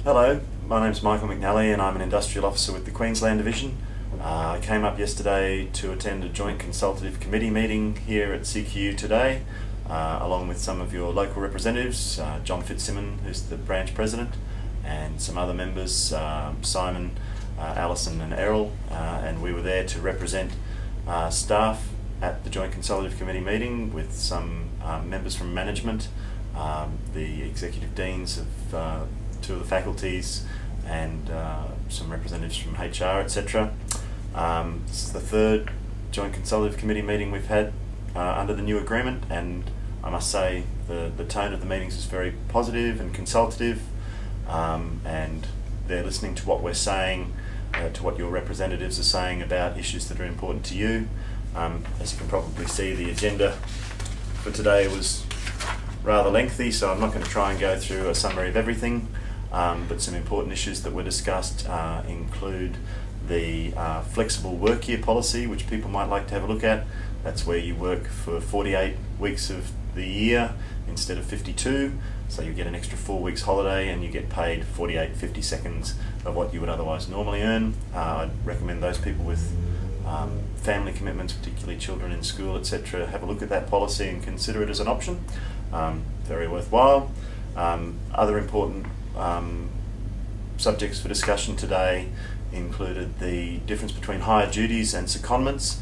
Hello, my name's Michael McNally and I'm an Industrial Officer with the Queensland Division. I came up yesterday to attend a joint consultative committee meeting here at CQU today, along with some of your local representatives, John Fitzsimmons, who's the branch president, and some other members, Simon, Alison and Errol, and we were there to represent staff at the joint consultative committee meeting with some members from management, the executive deans of two of the faculties, and some representatives from HR, etc. This is the third joint consultative committee meeting we've had under the new agreement, and I must say the tone of the meetings is very positive and consultative, and they're listening to what we're saying, to what your representatives are saying about issues that are important to you. As you can probably see, the agenda for today was rather lengthy, so I'm not going to try and go through a summary of everything, but some important issues that were discussed include the flexible work year policy, which people might like to have a look at. That's where you work for 48 weeks of the year instead of 52, so you get an extra 4 weeks holiday and you get paid 48/50 seconds of what you would otherwise normally earn. I'd recommend those people with family commitments, particularly children in school, etc., have a look at that policy and consider it as an option. Very worthwhile. Other important subjects for discussion today included the difference between hire duties and secondments.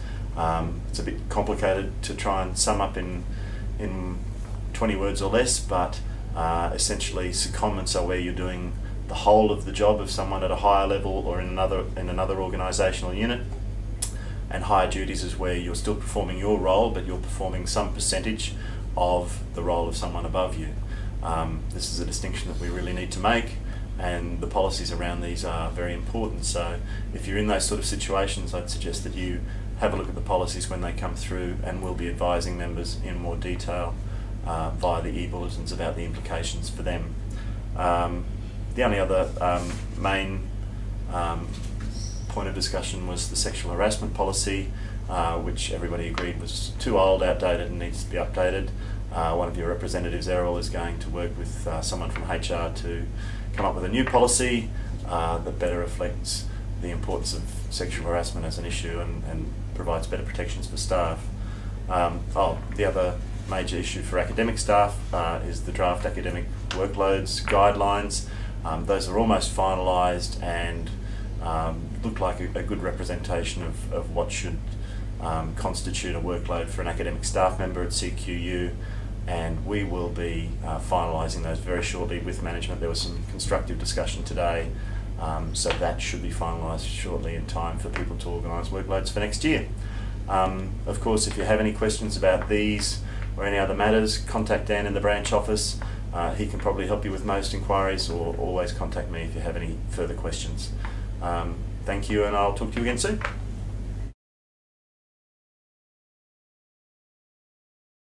It's a bit complicated to try and sum up in 20 words or less, but essentially secondments are where you're doing the whole of the job of someone at a higher level or in another organisational unit, and hire duties is where you're still performing your role, but you're performing some percentage of the role of someone above you. This is a distinction that we really need to make, and the policies around these are very important. So if you're in those sort of situations, I'd suggest that you have a look at the policies when they come through, and we'll be advising members in more detail via the e-bulletins about the implications for them. The only other main point of discussion was the sexual harassment policy, which everybody agreed was too old, outdated, and needs to be updated. One of your representatives, Errol, is going to work with someone from HR to come up with a new policy that better reflects the importance of sexual harassment as an issue and provides better protections for staff. The other major issue for academic staff is the draft academic workloads guidelines. Those are almost finalised and look like a good representation of what should constitute a workload for an academic staff member at CQU, and we will be finalising those very shortly with management. There was some constructive discussion today, so that should be finalised shortly in time for people to organise workloads for next year. Of course, if you have any questions about these or any other matters, contact Dan in the branch office. He can probably help you with most inquiries, or always contact me if you have any further questions. Thank you, and I'll talk to you again soon.